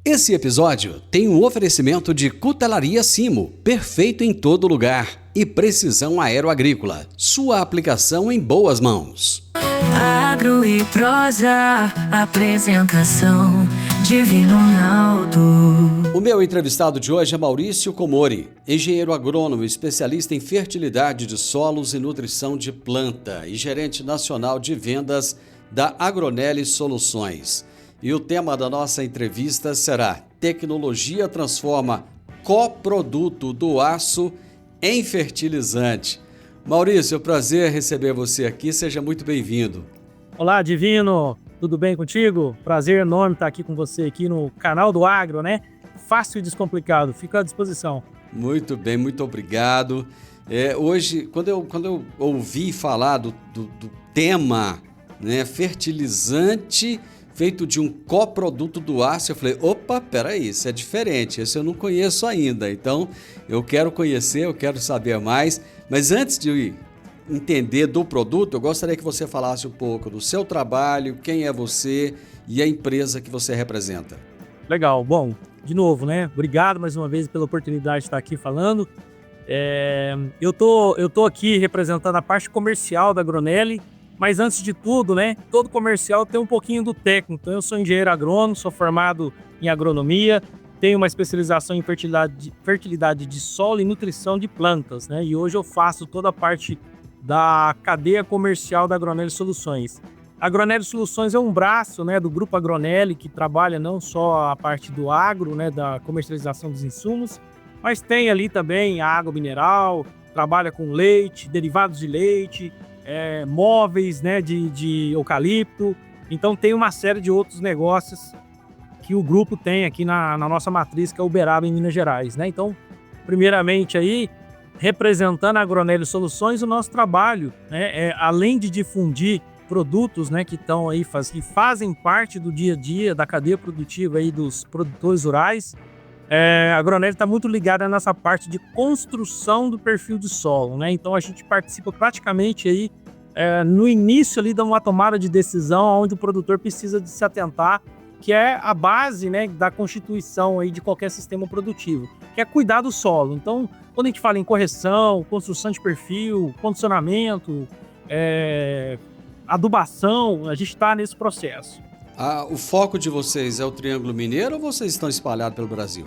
Esse episódio tem um oferecimento de Cutelaria Simo, perfeito em todo lugar, e Precisão Aeroagrícola, sua aplicação em boas mãos. Agro e prosa, apresentação Divino Ronaldo. O meu entrevistado de hoje é Maurício Comori, engenheiro agrônomo, especialista em fertilidade de solos e nutrição de planta e gerente nacional de vendas da Agroneli Soluções. E o tema da nossa entrevista será: Tecnologia transforma coproduto do aço em fertilizante. Maurício, é um prazer receber você aqui, seja muito bem-vindo. Olá, Divino, tudo bem contigo? Prazer enorme estar aqui com você aqui no canal do Agro, né? Fácil e descomplicado, fica à disposição. Muito bem, muito obrigado. Hoje, quando eu ouvi falar do tema, né, fertilizante feito de um coproduto do aço, eu falei, opa, peraí, isso é diferente, esse eu não conheço ainda, então eu quero conhecer, eu quero saber mais, mas antes de entender do produto, eu gostaria que você falasse um pouco do seu trabalho, quem é você e a empresa que você representa. Legal, bom, de novo, né, obrigado mais uma vez pela oportunidade de estar aqui falando. Eu tô aqui representando a parte comercial da Agroneli, mas antes de tudo, né, todo comercial tem um pouquinho do técnico. Então eu sou engenheiro agrônomo, sou formado em agronomia, tenho uma especialização em fertilidade de solo e nutrição de plantas, né? E hoje eu faço toda a parte da cadeia comercial da Agroneli Soluções. A Agroneli Soluções é um braço, né, do Grupo Agroneli, que trabalha não só a parte do agro, né, da comercialização dos insumos, mas tem ali também a água mineral, trabalha com leite, derivados de leite, móveis, né, de eucalipto. Então tem uma série de outros negócios que o grupo tem aqui na nossa matriz, que é Uberaba, em Minas Gerais, né? Então, primeiramente aí, representando a Agroneli Soluções, o nosso trabalho, né, além de difundir produtos, né, que estão aí, que fazem parte do dia a dia da cadeia produtiva aí dos produtores rurais, a Agroneli está muito ligada nessa parte de construção do perfil de solo, né? Então a gente participa praticamente aí no início ali de uma tomada de decisão, onde o produtor precisa de se atentar, que é a base, né, da constituição aí de qualquer sistema produtivo, que é cuidar do solo. Então, quando a gente fala em correção, construção de perfil, condicionamento, adubação, a gente está nesse processo. O foco de vocês é o Triângulo Mineiro ou vocês estão espalhados pelo Brasil?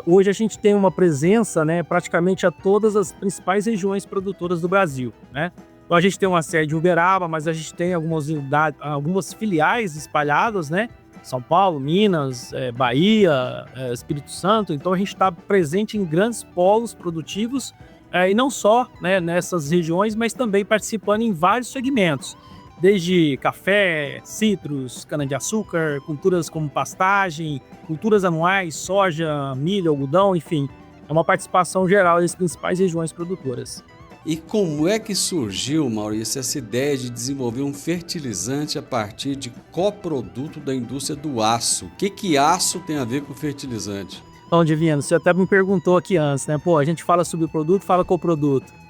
Hoje a gente tem uma presença, né, praticamente a todas as principais regiões produtoras do Brasil, né? Então a gente tem uma sede em Uberaba, mas a gente tem algumas filiais espalhadas, né? São Paulo, Minas, Bahia, Espírito Santo. Então a gente está presente em grandes polos produtivos, e não só, né, nessas regiões, mas também participando em vários segmentos. Desde café, citros, cana-de-açúcar, culturas como pastagem, culturas anuais, soja, milho, algodão, enfim. É uma participação geral das principais regiões produtoras. E como é que surgiu, Maurício, essa ideia de desenvolver um fertilizante a partir de coproduto da indústria do aço? O que aço tem a ver com fertilizante? Então, Divino, você até me perguntou aqui antes, né? Pô, a gente fala subproduto, fala coproduto.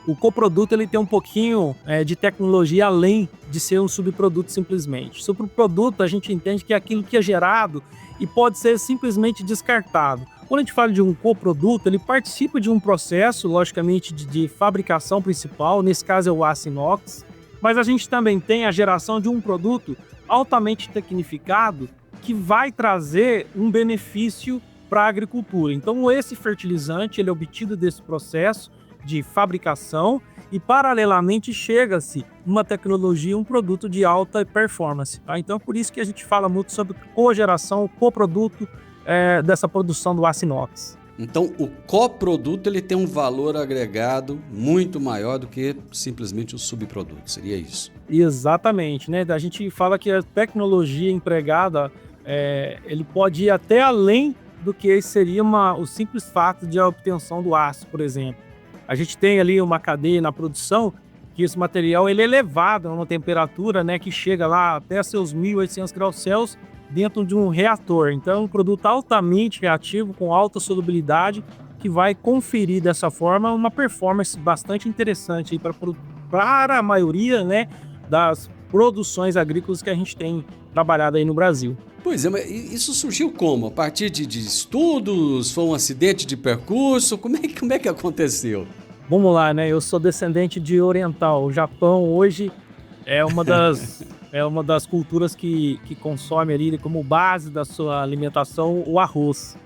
O coproduto ele tem um pouquinho de tecnologia além de ser um subproduto simplesmente. Subproduto a gente entende que é aquilo que é gerado e pode ser simplesmente descartado. Quando a gente fala de um coproduto, ele participa de um processo, logicamente, de fabricação principal, nesse caso é o aço inox, mas a gente também tem a geração de um produto altamente tecnificado que vai trazer um benefício para a agricultura. Então esse fertilizante ele é obtido desse processo de fabricação e, paralelamente, chega-se uma tecnologia, um produto de alta performance. Tá? Então, é por isso que a gente fala muito sobre cogeração, coproduto dessa produção do aço inox. Então, o coproduto ele tem um valor agregado muito maior do que simplesmente o subproduto, seria isso? Exatamente, né? A gente fala que a tecnologia empregada, ele pode ir até além do que seria o simples fato de a obtenção do aço, por exemplo. A gente tem ali uma cadeia na produção que esse material ele é elevado a uma temperatura, né, que chega lá até seus 1.800 graus Celsius dentro de um reator. Então é um produto altamente reativo, com alta solubilidade, que vai conferir dessa forma uma performance bastante interessante para a maioria, né, das produções agrícolas que a gente tem trabalhado aí no Brasil. Pois é, mas isso surgiu como? A partir de estudos? Foi um acidente de percurso? Como é que aconteceu? Vamos lá, né? Eu sou descendente de oriental. O Japão hoje é uma das, é uma das culturas que consome ali como base da sua alimentação o arroz.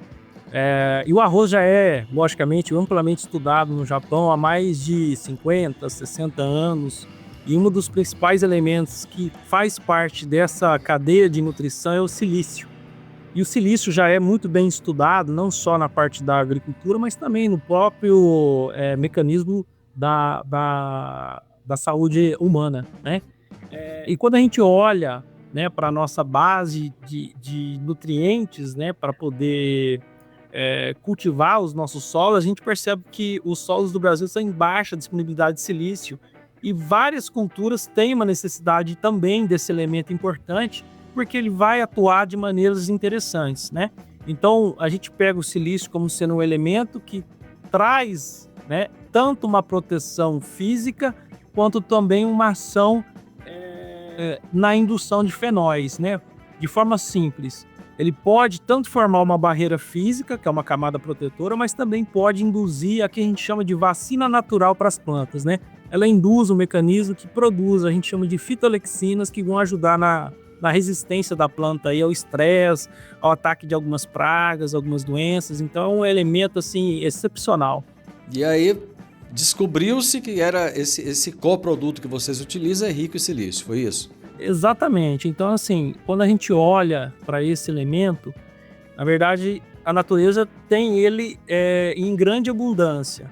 E o arroz já é, logicamente, amplamente estudado no Japão há mais de 50, 60 anos. E um dos principais elementos que faz parte dessa cadeia de nutrição é o silício. E o silício já é muito bem estudado, não só na parte da agricultura, mas também no próprio mecanismo da saúde humana, né? E quando a gente olha, né, para a nossa base de nutrientes, né, para poder cultivar os nossos solos, a gente percebe que os solos do Brasil estão em baixa disponibilidade de silício e várias culturas têm uma necessidade também desse elemento importante, porque ele vai atuar de maneiras interessantes, né? Então, a gente pega o silício como sendo um elemento que traz, né, tanto uma proteção física, quanto também uma ação na indução de fenóis, né? De forma simples. Ele pode tanto formar uma barreira física, que é uma camada protetora, mas também pode induzir a que a gente chama de vacina natural para as plantas, né? Ela induz um mecanismo que produz, a gente chama de fitolexinas, que vão ajudar na resistência da planta aí ao estresse, ao ataque de algumas pragas, algumas doenças. Então é um elemento assim excepcional. E aí descobriu-se que era esse coproduto que vocês utilizam é rico em silício, foi isso? Exatamente. Então assim, quando a gente olha para esse elemento, na verdade a natureza tem ele em grande abundância.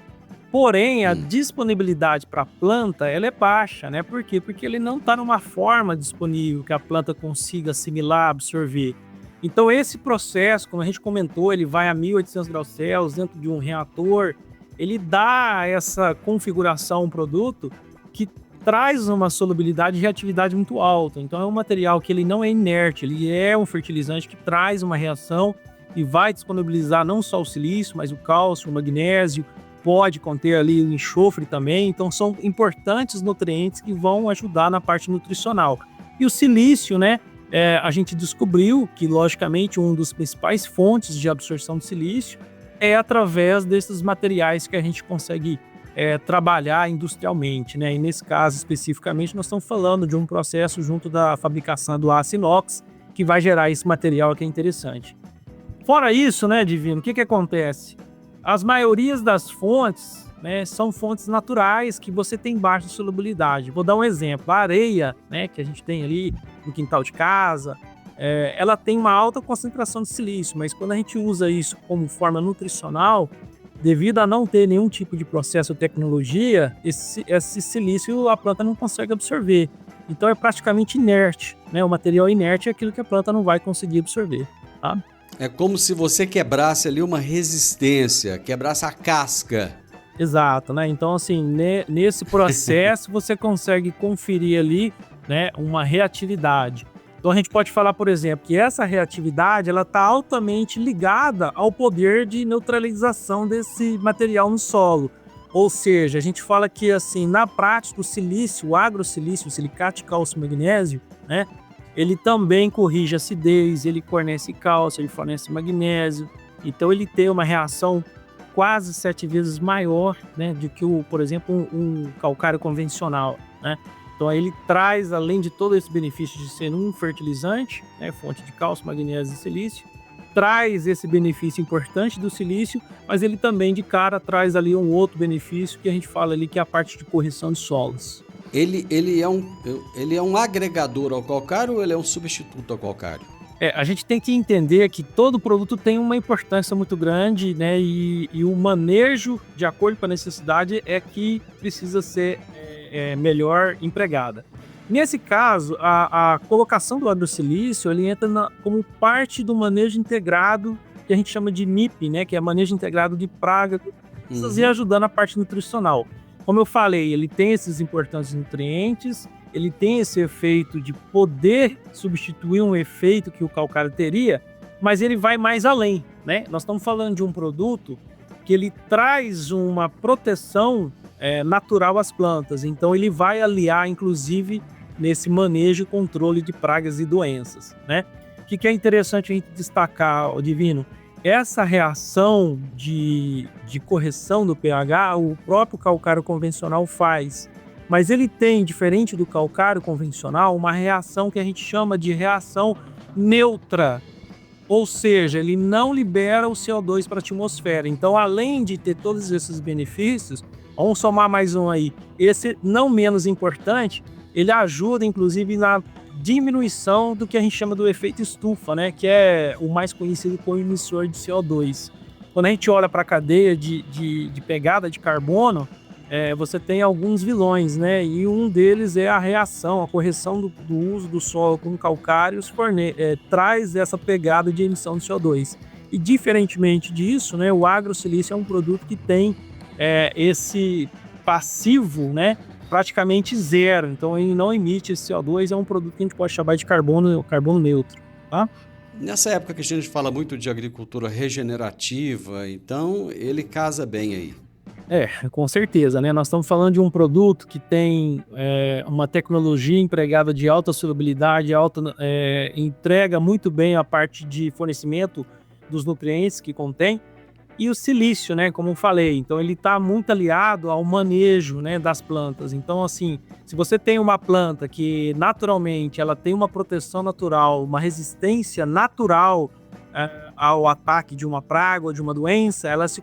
Porém, a disponibilidade para a planta ela é baixa, né? Por quê? Porque ele não está numa forma disponível que a planta consiga assimilar, absorver. Então, esse processo, como a gente comentou, ele vai a 1800 graus Celsius dentro de um reator, ele dá essa configuração a um produto que traz uma solubilidade e reatividade muito alta. Então, é um material que ele não é inerte, ele é um fertilizante que traz uma reação e vai disponibilizar não só o silício, mas o cálcio, o magnésio, pode conter ali o enxofre também, então são importantes nutrientes que vão ajudar na parte nutricional. E o silício, né, a gente descobriu que, logicamente, um dos principais fontes de absorção de silício é através desses materiais que a gente consegue trabalhar industrialmente, né? E nesse caso, especificamente, nós estamos falando de um processo junto da fabricação do aço inox que vai gerar esse material que é interessante. Fora isso, né, Divino, o que acontece? As maiorias das fontes, né, são fontes naturais que você tem baixa solubilidade. Vou dar um exemplo. A areia, né, que a gente tem ali no quintal de casa, ela tem uma alta concentração de silício, mas quando a gente usa isso como forma nutricional, devido a não ter nenhum tipo de processo ou tecnologia, esse silício a planta não consegue absorver. Então é praticamente inerte, né? O material inerte é aquilo que a planta não vai conseguir absorver, tá? É como se você quebrasse ali uma resistência, quebrasse a casca. Exato, né? Então, assim, nesse processo você consegue conferir ali, né, uma reatividade. Então, a gente pode falar, por exemplo, que essa reatividade ela está altamente ligada ao poder de neutralização desse material no solo. Ou seja, a gente fala que, assim, na prática, o silício, o agrosilício, o silicate cálcio magnésio, né? Ele também corrige acidez, ele fornece cálcio, ele fornece magnésio. Então ele tem uma reação quase 7 vezes maior, né, do que, por exemplo, um calcário convencional, né? Então aí ele traz, além de todo esse benefício de ser um fertilizante, né, fonte de cálcio, magnésio e silício, traz esse benefício importante do silício, mas ele também de cara traz ali um outro benefício que a gente fala ali que é a parte de correção de solos. Ele é um agregador ao calcário ou ele é um substituto ao calcário? A gente tem que entender que todo produto tem uma importância muito grande, né? E o manejo, de acordo com a necessidade, é que precisa ser melhor empregada. Nesse caso, a colocação do agrosilício ele entra como parte do manejo integrado, que a gente chama de MIP, né? Que é manejo integrado de praga, e ajudando a parte nutricional. Como eu falei, ele tem esses importantes nutrientes, ele tem esse efeito de poder substituir um efeito que o calcário teria, mas ele vai mais além, né? Nós estamos falando de um produto que ele traz uma proteção natural às plantas, então ele vai aliar, inclusive, nesse manejo e controle de pragas e doenças, né? que é interessante a gente destacar, Divino? Essa reação de correção do pH, o próprio calcário convencional faz. Mas ele tem, diferente do calcário convencional, uma reação que a gente chama de reação neutra. Ou seja, ele não libera o CO2 para a atmosfera. Então, além de ter todos esses benefícios, vamos somar mais um aí. Esse, não menos importante, ele ajuda, inclusive, na diminuição do que a gente chama do efeito estufa, né? Que é o mais conhecido como emissor de CO2. Quando a gente olha para a cadeia de pegada de carbono, você tem alguns vilões, né? E um deles é a reação, a correção do uso do solo com calcários traz essa pegada de emissão de CO2. E diferentemente disso, né, o agrosilício é um produto que tem esse passivo, né, praticamente zero. Então ele não emite esse CO2, é um produto que a gente pode chamar de carbono neutro, tá? Nessa época que a gente fala muito de agricultura regenerativa, então ele casa bem aí. Com certeza, né? Nós estamos falando de um produto que tem uma tecnologia empregada de alta solubilidade, entrega muito bem a parte de fornecimento dos nutrientes que contém, e o silício, né? Como eu falei, então ele está muito aliado ao manejo, né, das plantas. Então, assim, se você tem uma planta que naturalmente ela tem uma proteção natural, uma resistência natural ao ataque de uma praga ou de uma doença, ela se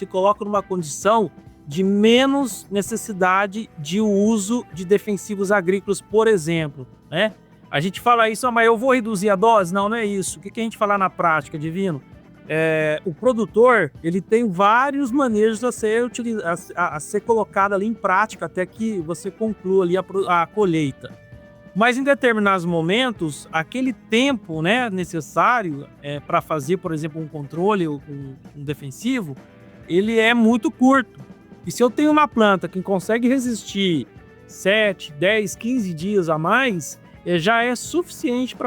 coloca numa condição de menos necessidade de uso de defensivos agrícolas, por exemplo, né? A gente fala isso, mas eu vou reduzir a dose? Não é isso. O que a gente fala na prática, Divino? O produtor, ele tem vários manejos a ser colocado ali em prática até que você conclua ali a colheita. Mas em determinados momentos, aquele tempo, né, necessário para fazer, por exemplo, um controle ou um defensivo, ele é muito curto. E se eu tenho uma planta que consegue resistir 7, 10, 15 dias a mais, já é suficiente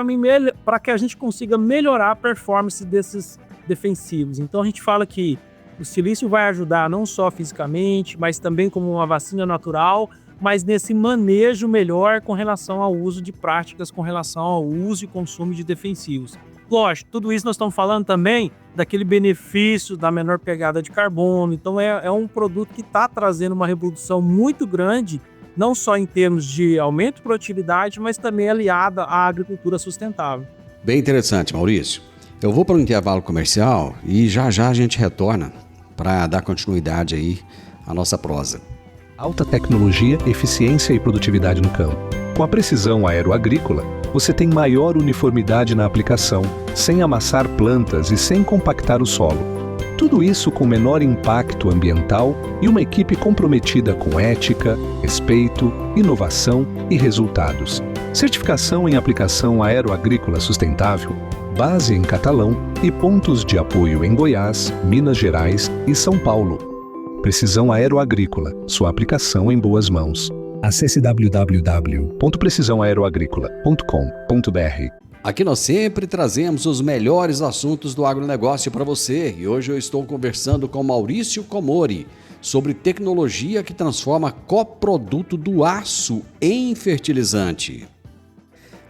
para que a gente consiga melhorar a performance desses defensivos. Então a gente fala que o silício vai ajudar não só fisicamente, mas também como uma vacina natural, mas nesse manejo melhor com relação ao uso de práticas, com relação ao uso e consumo de defensivos. Lógico, tudo isso nós estamos falando também daquele benefício da menor pegada de carbono. Então é um produto que está trazendo uma revolução muito grande, não só em termos de aumento de produtividade, mas também aliada à agricultura sustentável. Bem interessante, Maurício. Eu vou para um intervalo comercial e já a gente retorna para dar continuidade aí à nossa prosa. Alta tecnologia, eficiência e produtividade no campo. Com a precisão aeroagrícola, você tem maior uniformidade na aplicação, sem amassar plantas e sem compactar o solo. Tudo isso com menor impacto ambiental e uma equipe comprometida com ética, respeito, inovação e resultados. Certificação em aplicação aeroagrícola sustentável, base em Catalão e pontos de apoio em Goiás, Minas Gerais e São Paulo. Precisão Aeroagrícola, sua aplicação em boas mãos. Acesse www.precisaoaeroagricola.com.br. Aqui nós sempre trazemos os melhores assuntos do agronegócio para você e hoje eu estou conversando com Maurício Comori sobre tecnologia que transforma coproduto do aço em fertilizante.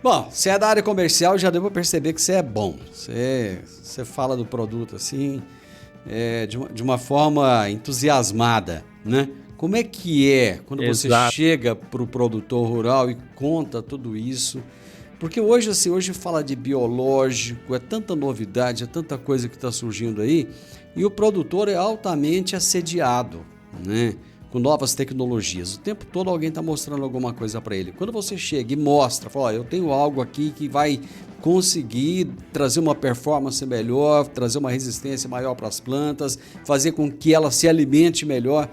Bom, se é da área comercial já deu para perceber que você é bom, você fala do produto assim de uma forma entusiasmada, né? Como é que é quando você chega para o produtor rural e conta tudo isso? Porque hoje fala de biológico, é tanta novidade, é tanta coisa que está surgindo aí, e o produtor é altamente assediado, né? Com novas tecnologias. O tempo todo alguém está mostrando alguma coisa para ele. Quando você chega e mostra, fala, eu tenho algo aqui que vai conseguir trazer uma performance melhor, trazer uma resistência maior para as plantas, fazer com que ela se alimente melhor.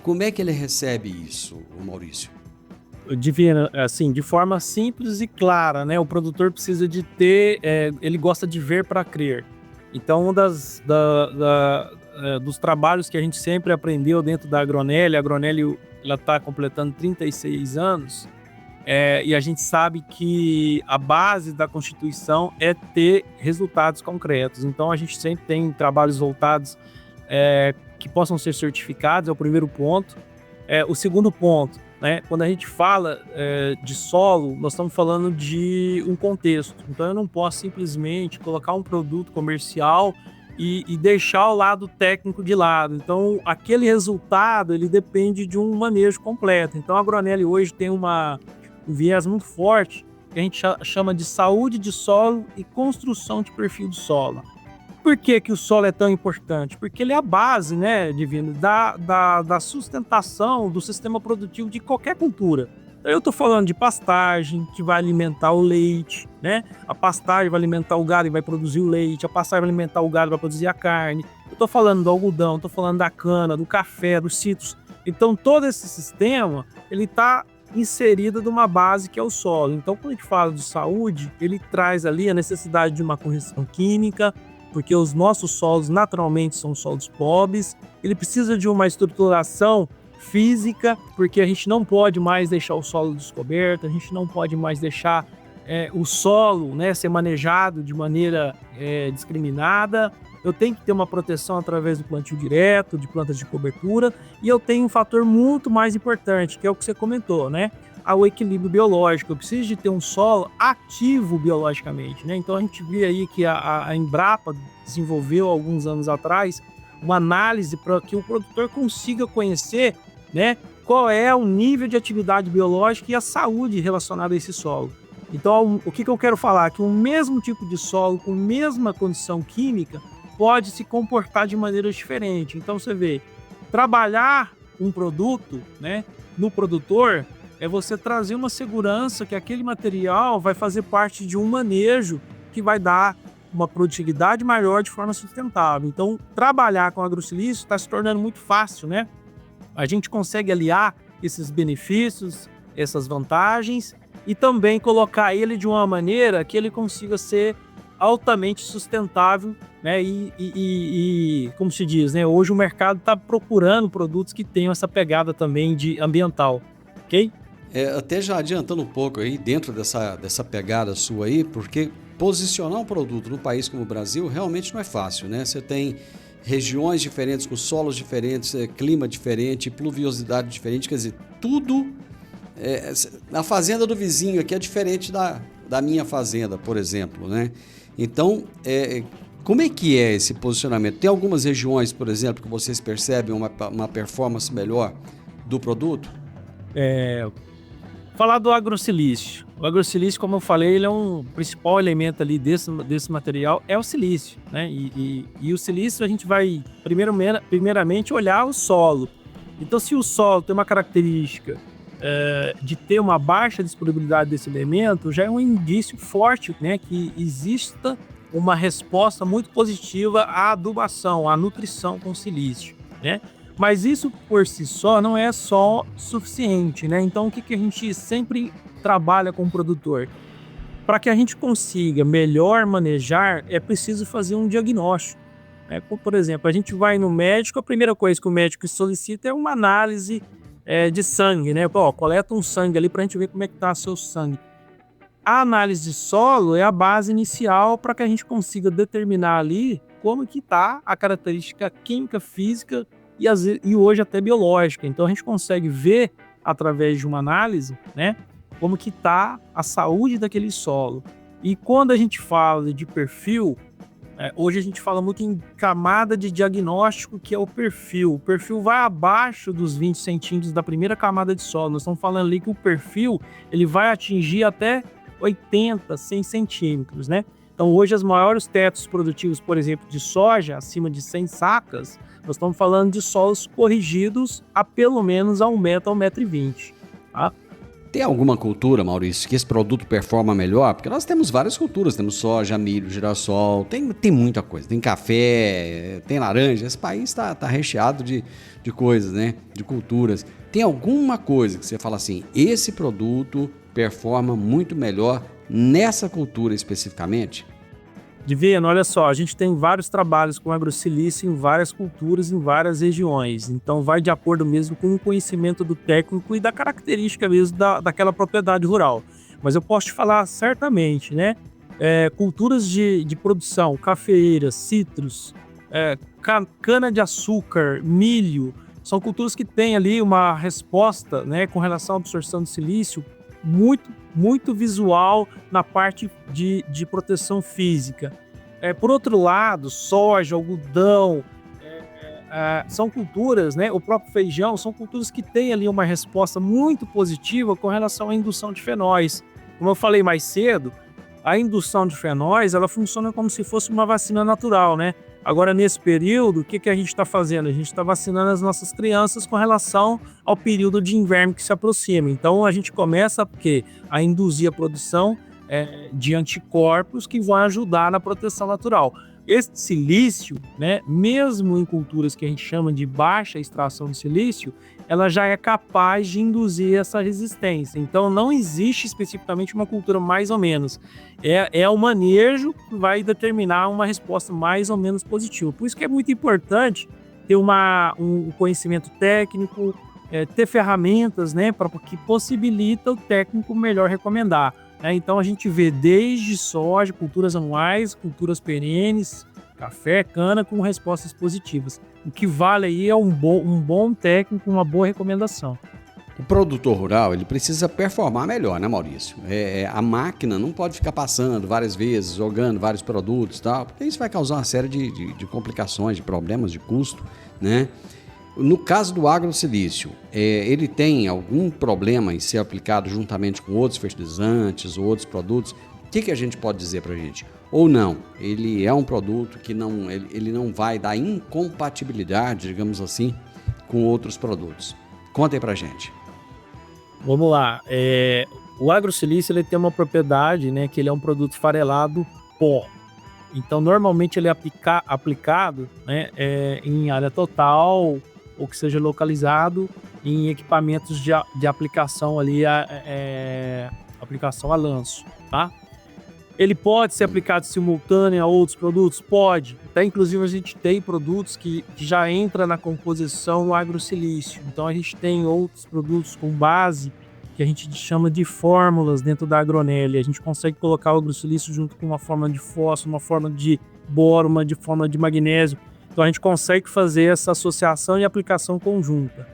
Como é que ele recebe isso, Maurício? Divino, assim, de forma simples e clara, né? O produtor precisa de ter, ele gosta de ver para crer. Então, dos trabalhos que a gente sempre aprendeu dentro da Agroneli, a Agroneli está completando 36 anos, e a gente sabe que a base da Constituição é ter resultados concretos. Então, a gente sempre tem trabalhos voltados que possam ser certificados, é o primeiro ponto. O segundo ponto, né? Quando a gente fala de solo, nós estamos falando de um contexto. Então eu não posso simplesmente colocar um produto comercial e deixar o lado técnico de lado. Então aquele resultado ele depende de um manejo completo. Então a Agroanelli hoje tem um viés muito forte que a gente chama de saúde de solo e construção de perfil do solo. Por que o solo é tão importante? Porque ele é a base, né, Divino, da sustentação do sistema produtivo de qualquer cultura. Eu estou falando de pastagem, que vai alimentar o leite, né? A pastagem vai alimentar o gado e vai produzir o leite. A pastagem vai alimentar o gado e vai produzir a carne. Eu estou falando do algodão, estou falando da cana, do café, dos citros. Então, todo esse sistema, ele está inserido numa base que é o solo. Então, quando a gente fala de saúde, ele traz ali a necessidade de uma correção química, porque os nossos solos naturalmente são solos pobres. Ele precisa de uma estruturação física, porque a gente não pode mais deixar o solo descoberto, a gente não pode mais deixar o solo, né, ser manejado de maneira discriminada. Eu tenho que ter uma proteção através do plantio direto, de plantas de cobertura, e eu tenho um fator muito mais importante, que é o que você comentou, né? O equilíbrio biológico. Eu preciso de ter um solo ativo biologicamente, né? Então a gente vê aí que a Embrapa desenvolveu alguns anos atrás uma análise para que o produtor consiga conhecer, né, qual é o nível de atividade biológica e a saúde relacionada a esse solo. Então, o que eu quero falar? Que o mesmo tipo de solo, com a mesma condição química, pode se comportar de maneira diferente. Então, você vê, trabalhar um produto, né, no produtor é você trazer uma segurança que aquele material vai fazer parte de um manejo que vai dar uma produtividade maior de forma sustentável. Então, trabalhar com agrosilício está se tornando muito fácil, né? A gente consegue aliar esses benefícios, essas vantagens e também colocar ele de uma maneira que ele consiga ser altamente sustentável, né? E como se diz, né? Hoje o mercado está procurando produtos que tenham essa pegada também de ambiental, ok? Até já adiantando um pouco aí, dentro dessa pegada sua aí, porque posicionar um produto no país como o Brasil realmente não é fácil, né? Você tem regiões diferentes, com solos diferentes, clima diferente, pluviosidade diferente, quer dizer, tudo... a fazenda do vizinho aqui é diferente da minha fazenda, por exemplo, né? Então, como é que é esse posicionamento? Tem algumas regiões, por exemplo, que vocês percebem uma performance melhor do produto? Falar do agrosilício. O agrosilício, como eu falei, ele é um principal elemento ali desse material, é o silício, né? E o silício a gente vai primeiramente olhar o solo. Então, se o solo tem uma característica de ter uma baixa disponibilidade desse elemento, já é um indício forte, né, que exista uma resposta muito positiva à adubação, à nutrição com silício, né? Mas isso por si só não é só suficiente, né? Então o que a gente sempre trabalha com o produtor? Para que a gente consiga melhor manejar, é preciso fazer um diagnóstico, né? Por exemplo, a gente vai no médico, a primeira coisa que o médico solicita é uma análise de sangue, né? Coleta um sangue ali para a gente ver como é que está seu sangue. A análise de solo é a base inicial para que a gente consiga determinar ali como que está a característica química, física e hoje até biológica. Então a gente consegue ver através de uma análise, né, como que está a saúde daquele solo. E quando a gente fala de perfil, hoje a gente fala muito em camada de diagnóstico, que é o perfil. O perfil vai abaixo dos 20 centímetros da primeira camada de solo. Nós estamos falando ali que o perfil ele vai atingir até 80, 100 centímetros, né? Então hoje os maiores tetos produtivos, por exemplo, de soja, acima de 100 sacas, nós estamos falando de solos corrigidos a pelo menos a 1 metro, a 1,20 m. Tá? Tem alguma cultura, Maurício, que esse produto performa melhor? Porque nós temos várias culturas, temos soja, milho, girassol, tem muita coisa. Tem café, tem laranja, esse país está recheado de coisas, né? De culturas. Tem alguma coisa que você fala assim, esse produto performa muito melhor nessa cultura especificamente? Divino, olha só, a gente tem vários trabalhos com agrosilício em várias culturas, em várias regiões. Então vai de acordo mesmo com o conhecimento do técnico e da característica mesmo daquela propriedade rural. Mas eu posso te falar certamente, né? Culturas de produção, cafeeiras, citros, cana-de-açúcar, milho, são culturas que têm ali uma resposta, né, com relação à absorção de silício muito visual na parte de proteção física. Por outro lado, soja, algodão, são culturas, né, o próprio feijão, são culturas que têm ali uma resposta muito positiva com relação à indução de fenóis. Como eu falei mais cedo, a indução de fenóis, ela funciona como se fosse uma vacina natural, né? Agora, nesse período, o que a gente está fazendo? A gente está vacinando as nossas crianças com relação ao período de inverno que se aproxima. Então, a gente começa a induzir a produção de anticorpos que vão ajudar na proteção natural. Esse silício, né, mesmo em culturas que a gente chama de baixa extração de silício, ela já é capaz de induzir essa resistência. Então, não existe especificamente uma cultura mais ou menos. É o manejo que vai determinar uma resposta mais ou menos positiva. Por isso que é muito importante ter um conhecimento técnico, ter ferramentas, né, que possibilita o técnico melhor recomendar. Então a gente vê desde soja, culturas anuais, culturas perenes, café, cana com respostas positivas. O que vale aí é um bom técnico, uma boa recomendação. O produtor rural, ele precisa performar melhor, né, Maurício? A máquina não pode ficar passando várias vezes, jogando vários produtos e tal, porque isso vai causar uma série de complicações, de problemas de custo, né? No caso do agrosilício, ele tem algum problema em ser aplicado juntamente com outros fertilizantes ou outros produtos? O que a gente pode dizer para a gente? Ou não, ele é um produto que ele não vai dar incompatibilidade, digamos assim, com outros produtos. Conta aí para a gente. Vamos lá. O agrosilício ele tem uma propriedade, né, que ele é um produto farelado pó. Então, normalmente ele é aplicado, né, em área total, ou que seja localizado em equipamentos de aplicação ali, aplicação a lanço, tá? Ele pode ser aplicado simultâneo a outros produtos? Pode. Até inclusive a gente tem produtos que já entra na composição agrosilício. Então a gente tem outros produtos com base que a gente chama de fórmulas dentro da Agronelia. A gente consegue colocar o agrosilício junto com uma forma de fósforo, uma forma de boro, uma forma de magnésio. Então a gente consegue fazer essa associação e aplicação conjunta.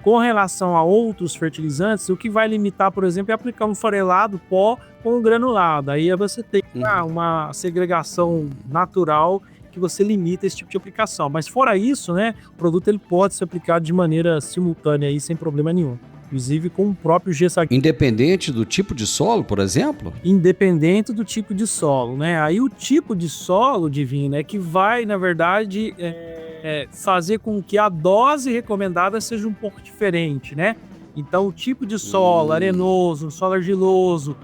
Com relação a outros fertilizantes, o que vai limitar, por exemplo, é aplicar um farelado pó com um granulado. Aí você tem uma segregação natural que você limita esse tipo de aplicação. Mas fora isso, né, o produto ele pode ser aplicado de maneira simultânea aí, sem problema nenhum. Inclusive com o próprio GESAG. Independente do tipo de solo, por exemplo? Independente do tipo de solo, né? Aí o tipo de solo, Divino, é que vai, na verdade, fazer com que a dose recomendada seja um pouco diferente, né? Então, o tipo de solo arenoso, um solo argiloso,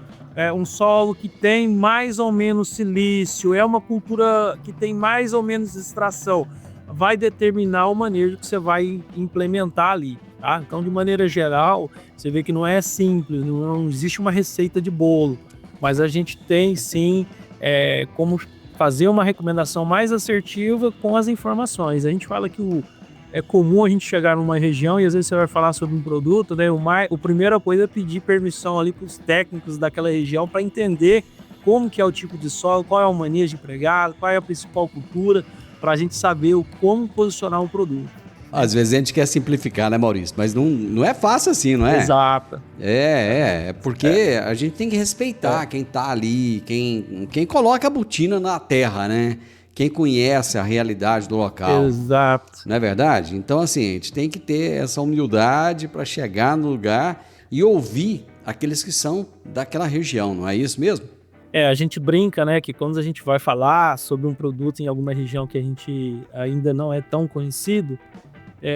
um solo que tem mais ou menos silício, é uma cultura que tem mais ou menos extração, vai determinar o manejo que você vai implementar ali. Tá? Então, de maneira geral, você vê que não é simples, não existe uma receita de bolo, mas a gente tem sim como fazer uma recomendação mais assertiva com as informações. A gente fala que é comum a gente chegar numa região e às vezes você vai falar sobre um produto, né? A primeira coisa é pedir permissão ali para os técnicos daquela região para entender como que é o tipo de solo, qual é o manejo empregado, qual é a principal cultura, para a gente saber como posicionar o produto. Às vezes a gente quer simplificar, né, Maurício? Mas não é fácil assim, não é? Exato. Porque a gente tem que respeitar quem tá ali, quem coloca a botina na terra, né? Quem conhece a realidade do local. Exato. Não é verdade? Então, assim, a gente tem que ter essa humildade para chegar no lugar e ouvir aqueles que são daquela região, não é isso mesmo? A gente brinca, né, que quando a gente vai falar sobre um produto em alguma região que a gente ainda não é tão conhecido,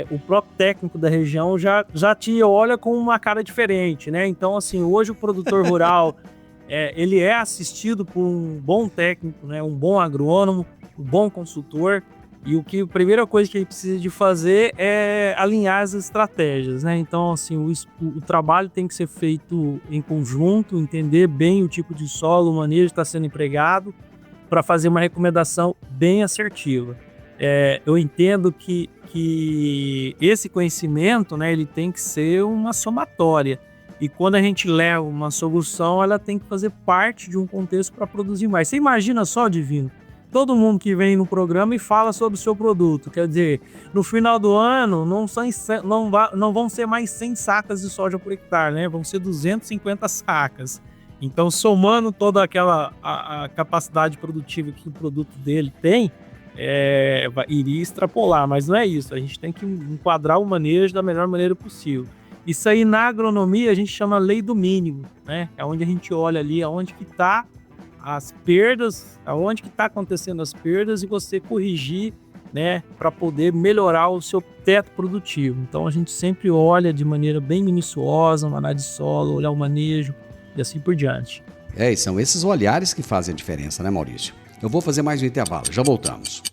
o próprio técnico da região já te olha com uma cara diferente, né? Então, assim, hoje o produtor rural, ele é assistido por um bom técnico, né? Um bom agrônomo, um bom consultor, e a primeira coisa que ele precisa de fazer é alinhar as estratégias, né? Então, assim, o trabalho tem que ser feito em conjunto, entender bem o tipo de solo, o manejo que está sendo empregado, para fazer uma recomendação bem assertiva. Eu entendo que esse conhecimento, né, ele tem que ser uma somatória. E quando a gente leva uma solução, ela tem que fazer parte de um contexto para produzir mais. Você imagina só, Divino, todo mundo que vem no programa e fala sobre o seu produto. Quer dizer, no final do ano não vão ser mais 100 sacas de soja por hectare, né? Vão ser 250 sacas. Então, somando toda aquela a capacidade produtiva que o produto dele tem, iria extrapolar, mas não é isso. A gente tem que enquadrar o manejo da melhor maneira possível. Isso aí na agronomia a gente chama lei do mínimo, né? É onde a gente olha ali aonde que está as perdas, aonde que está acontecendo as perdas e você corrigir, né, para poder melhorar o seu teto produtivo. Então a gente sempre olha de maneira bem minuciosa, uma análise de solo, olhar o manejo e assim por diante. E são esses olhares que fazem a diferença, né, Maurício? Eu vou fazer mais um intervalo, já voltamos.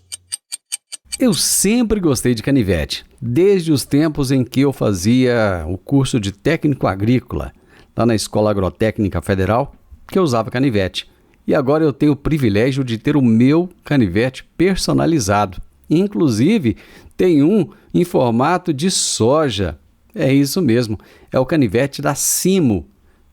Eu sempre gostei de canivete, desde os tempos em que eu fazia o curso de técnico agrícola, lá na Escola Agrotécnica Federal, que eu usava canivete. E agora eu tenho o privilégio de ter o meu canivete personalizado. Inclusive, tem um em formato de soja. É isso mesmo, é o canivete da Simo.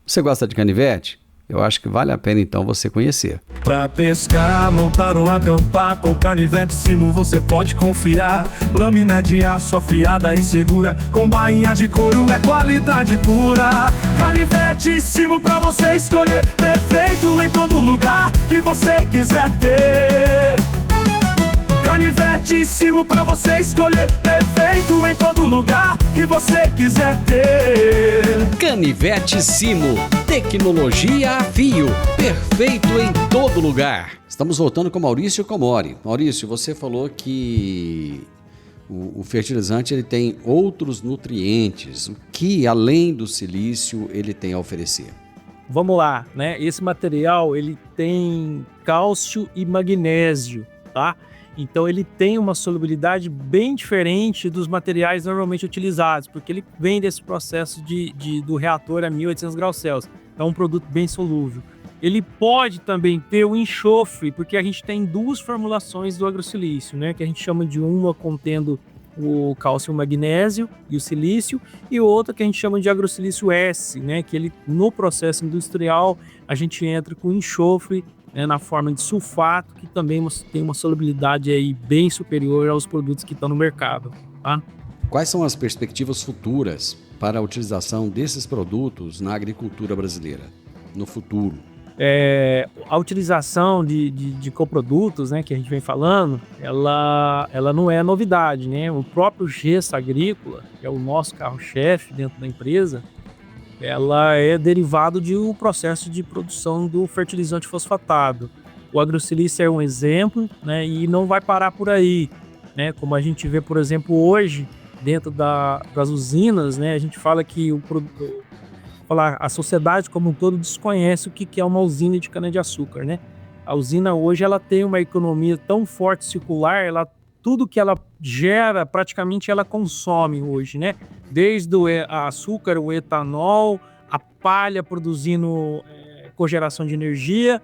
Você gosta de canivete? Eu acho que vale a pena então você conhecer. Pra pescar, montar ou acampar, com canivete Simo você pode confiar. Lâmina de aço afiada e segura, com bainha de couro é qualidade pura. Canivete Simo pra você escolher, perfeito em todo lugar que você quiser ter. Canivete Simo pra você escolher, perfeito em todo lugar que você quiser ter. Canivete Simo, tecnologia a fio, perfeito em todo lugar. Estamos voltando com Maurício Comori. Maurício, você falou que o fertilizante ele tem outros nutrientes. O que, além do silício, ele tem a oferecer? Vamos lá, né? Esse material ele tem cálcio e magnésio, tá? Então ele tem uma solubilidade bem diferente dos materiais normalmente utilizados, porque ele vem desse processo do reator a 1800 graus Celsius. É um produto bem solúvel. Ele pode também ter o enxofre, porque a gente tem duas formulações do agrosilício, né? Que a gente chama de uma contendo o cálcio e o magnésio e o silício, e outra que a gente chama de agrosilício S, né? Que ele, no processo industrial, a gente entra com enxofre, né, na forma de sulfato, que também tem uma solubilidade aí bem superior aos produtos que estão no mercado. Tá? Quais são as perspectivas futuras para a utilização desses produtos na agricultura brasileira, no futuro? A utilização de coprodutos, né, que a gente vem falando, ela não é novidade, né? O próprio gesso agrícola, que é o nosso carro-chefe dentro da empresa, ela é derivado de um processo de produção do fertilizante fosfatado. O agrosilício é um exemplo, né, e não vai parar por aí, né? Como a gente vê, por exemplo, hoje, dentro das usinas, né, a gente fala que a sociedade como um todo desconhece o que é uma usina de cana-de-açúcar, né? A usina hoje ela tem uma economia tão forte circular, tudo que ela gera, praticamente ela consome hoje, né? Desde o açúcar, o etanol, a palha produzindo cogeração de energia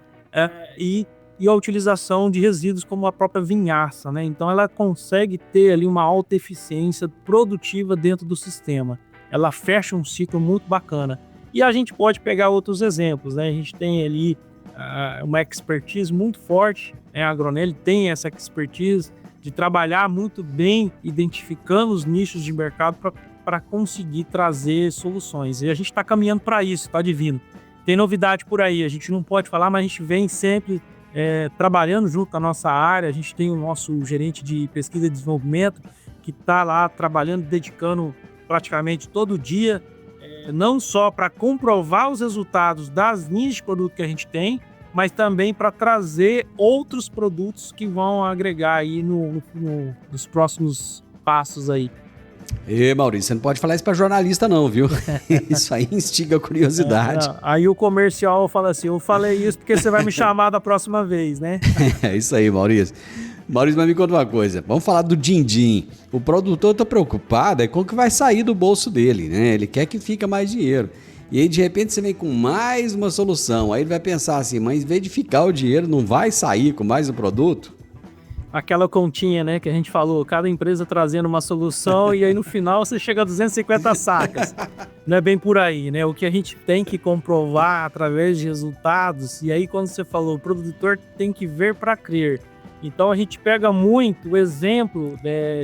e a utilização de resíduos como a própria vinhaça, né? Então ela consegue ter ali uma alta eficiência produtiva dentro do sistema. Ela fecha um ciclo muito bacana. E a gente pode pegar outros exemplos, né? A gente tem ali uma expertise muito forte, né? A Agronelis tem essa expertise de trabalhar muito bem, identificando os nichos de mercado para conseguir trazer soluções. E a gente está caminhando para isso, está divino. Tem novidade por aí, a gente não pode falar, mas a gente vem sempre trabalhando junto com a nossa área. A gente tem o nosso gerente de pesquisa e desenvolvimento que está lá trabalhando, dedicando praticamente todo dia, não só para comprovar os resultados das linhas de produto que a gente tem, mas também para trazer outros produtos que vão agregar aí nos próximos passos aí. Maurício, você não pode falar isso para jornalista não, viu? Isso aí instiga a curiosidade. Aí o comercial fala assim, eu falei isso porque você vai me chamar da próxima vez, né? É isso aí, Maurício. Maurício, mas me conta uma coisa, vamos falar do din-din. O produtor está preocupado com o que vai sair do bolso dele, né? Ele quer que fique mais dinheiro. E aí, de repente, você vem com mais uma solução. Aí ele vai pensar assim, mas em vez de ficar o dinheiro, não vai sair com mais um produto? Aquela continha, né, que a gente falou, cada empresa trazendo uma solução e aí no final você chega a 250 sacas. Não é bem por aí, né? O que a gente tem que comprovar através de resultados, e aí quando você falou, o produtor tem que ver para crer. Então a gente pega muito o exemplo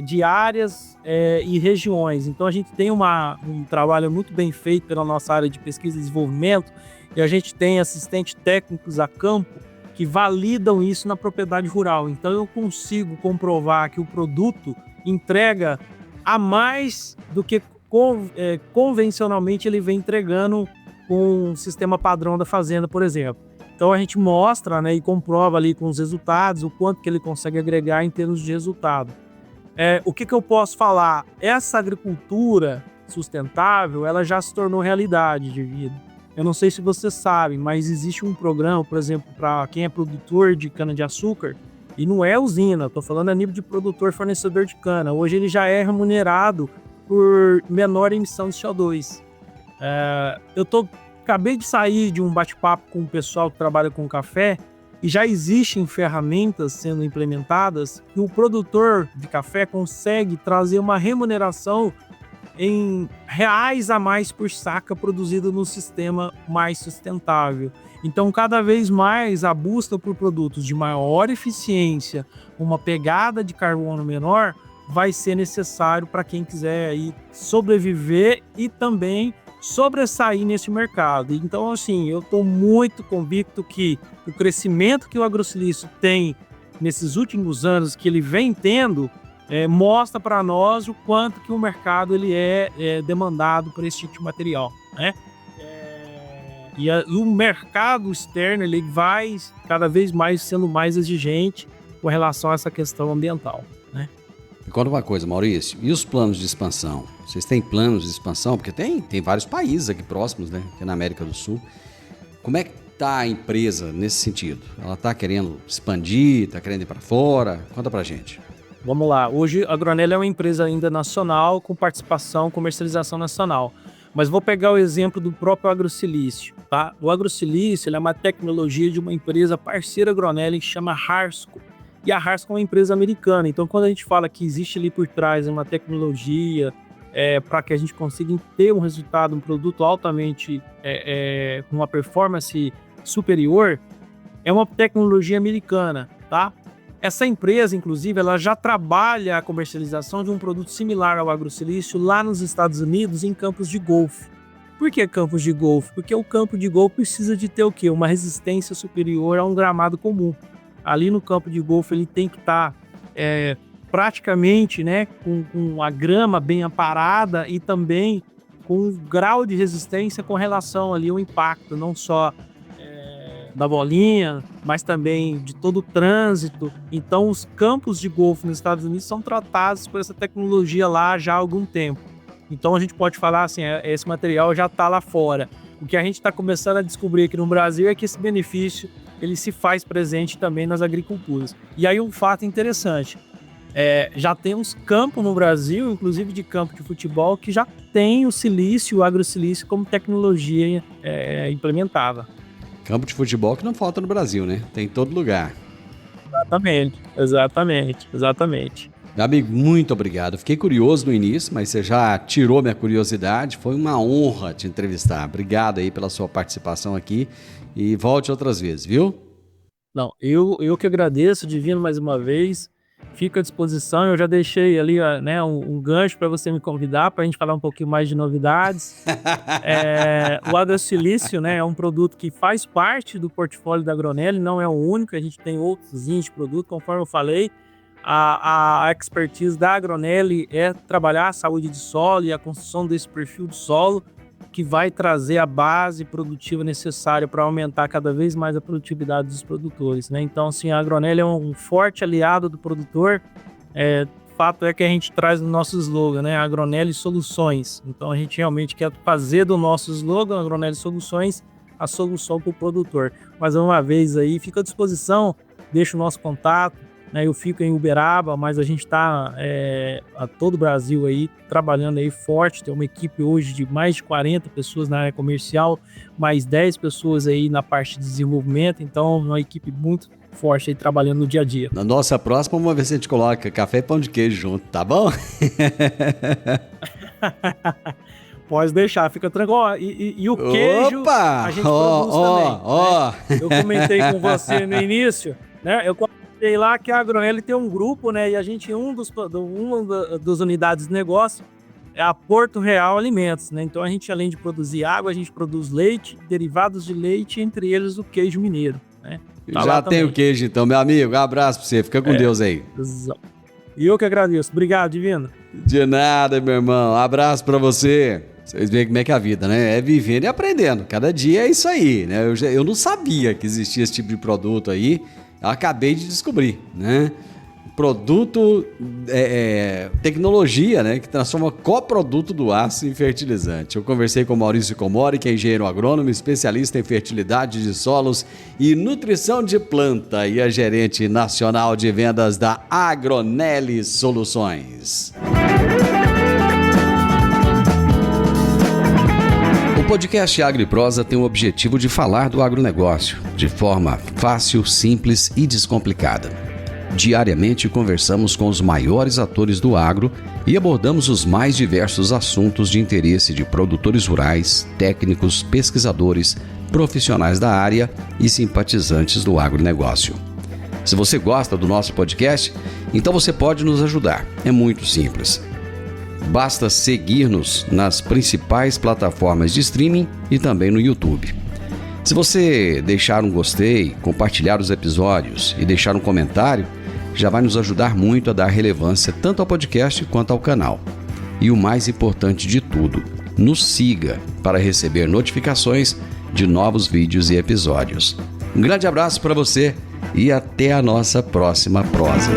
de áreas e regiões. Então a gente tem um trabalho muito bem feito pela nossa área de pesquisa e desenvolvimento, e a gente tem assistentes técnicos a campo que validam isso na propriedade rural. Então eu consigo comprovar que o produto entrega a mais do que convencionalmente ele vem entregando com um sistema padrão da fazenda, por exemplo. Então a gente mostra, né, e comprova ali com os resultados o quanto que ele consegue agregar em termos de resultado. O que eu posso falar? Essa agricultura sustentável, ela já se tornou realidade de vida. Eu não sei se vocês sabem, mas existe um programa, por exemplo, para quem é produtor de cana-de-açúcar, e não é usina, estou falando a nível de produtor fornecedor de cana. Hoje ele já é remunerado por menor emissão de CO2. Acabei de sair de um bate-papo com o pessoal que trabalha com café e já existem ferramentas sendo implementadas que o produtor de café consegue trazer uma remuneração em reais a mais por saca produzida no sistema mais sustentável. Então, cada vez mais a busca por produtos de maior eficiência, uma pegada de carbono menor, vai ser necessário para quem quiser aí sobreviver e também sobressair nesse mercado. Então, assim, eu estou muito convicto que o crescimento que o agrosilício tem nesses últimos anos, que ele vem tendo, mostra para nós o quanto que o mercado ele é demandado por esse tipo de material, né? E o mercado externo ele vai cada vez mais sendo mais exigente com relação a essa questão ambiental, né? Me conta uma coisa, Maurício, e os planos de expansão? Vocês têm planos de expansão? Porque tem vários países aqui próximos, né? Aqui na América do Sul. Como é que está a empresa nesse sentido? Ela está querendo expandir, está querendo ir para fora? Conta pra gente. Vamos lá. Hoje a Agronélia é uma empresa ainda nacional, com participação, comercialização nacional. Mas vou pegar o exemplo do próprio agrosilício, tá? O agrosilício ele é uma tecnologia de uma empresa parceira Agronélia que chama Harsco. E a Harsco é uma empresa americana. Então, quando a gente fala que existe ali por trás uma tecnologia para que a gente consiga ter um resultado, um produto altamente com uma performance superior, é uma tecnologia americana, tá? Essa empresa, inclusive, ela já trabalha a comercialização de um produto similar ao agrosilício lá nos Estados Unidos, em campos de golfe. Por que campos de golfe? Porque o campo de golfe precisa de ter o quê? Uma resistência superior a um gramado comum. Ali no campo de golfe ele tem que estar praticamente, né, com a grama bem aparada e também com um grau de resistência com relação ali ao impacto, não só da bolinha, mas também de todo o trânsito. Então os campos de golfe nos Estados Unidos são tratados por essa tecnologia lá já há algum tempo. Então a gente pode falar assim, esse material já está lá fora. O que a gente está começando a descobrir aqui no Brasil é que esse benefício ele se faz presente também nas agriculturas. E aí um fato interessante, já tem uns campos no Brasil, inclusive de campo de futebol, que já tem o silício, o agrosilício como tecnologia implementada. Campo de futebol que não falta no Brasil, né? Tem em todo lugar. Exatamente. Meu amigo, muito obrigado. Fiquei curioso no início, mas você já tirou minha curiosidade. Foi uma honra te entrevistar. Obrigado aí pela sua participação aqui e volte outras vezes, viu? Não, eu que agradeço, Divino, mais uma vez. Fico à disposição. Eu já deixei ali, né, um gancho para você me convidar para a gente falar um pouquinho mais de novidades. O agrosilício, né, é um produto que faz parte do portfólio da Agronélia, não é o único. A gente tem outros de produto, conforme eu falei. A expertise da Agronélia é trabalhar a saúde de solo e a construção desse perfil de solo que vai trazer a base produtiva necessária para aumentar cada vez mais a produtividade dos produtores, né? Então, assim, a Agronélia é um forte aliado do produtor. Fato é que a gente traz no nosso slogan, né? Agronélia Soluções. Então, a gente realmente quer fazer do nosso slogan, Agronélia Soluções, a solução para o produtor. Mais uma vez aí, fica à disposição, deixa o nosso contato. Eu fico em Uberaba, mas a gente está a todo o Brasil aí, trabalhando aí forte. Tem uma equipe hoje de mais de 40 pessoas na área comercial, mais 10 pessoas aí na parte de desenvolvimento. Então, uma equipe muito forte aí trabalhando no dia a dia. Na nossa próxima, vamos ver se a gente coloca café e pão de queijo junto, tá bom? Pode deixar, fica tranquilo. E o queijo, opa! a gente produz também. Né? Eu comentei com você no início, né? Eu comentei lá que a Agronélia tem um grupo, né? E a gente, uma das unidades de negócio é a Porto Real Alimentos, né? Então a gente, além de produzir água, a gente produz leite, derivados de leite, entre eles o queijo mineiro, né? Tá Já tem o queijo então, meu amigo. Um abraço pra você. Fica com Deus aí. E eu que agradeço. Obrigado, Divino. De nada, meu irmão. Um abraço pra você. Vocês veem como é que é a vida, né? É vivendo e aprendendo. Cada dia é isso aí, né? Eu não sabia que existia esse tipo de produto aí. Eu acabei de descobrir, né? Produto, tecnologia, né? Que transforma coproduto do aço em fertilizante. Eu conversei com o Maurício Comori, que é engenheiro agrônomo, especialista em fertilidade de solos e nutrição de planta e é gerente nacional de vendas da Agronélia Soluções. O podcast Agro e Prosa tem o objetivo de falar do agronegócio de forma fácil, simples e descomplicada. Diariamente conversamos com os maiores atores do agro e abordamos os mais diversos assuntos de interesse de produtores rurais, técnicos, pesquisadores, profissionais da área e simpatizantes do agronegócio. Se você gosta do nosso podcast, então você pode nos ajudar. É muito simples. Basta seguir-nos nas principais plataformas de streaming e também no YouTube. Se você deixar um gostei, compartilhar os episódios e deixar um comentário, já vai nos ajudar muito a dar relevância tanto ao podcast quanto ao canal. E o mais importante de tudo, nos siga para receber notificações de novos vídeos e episódios. Um grande abraço para você e até a nossa próxima prosa.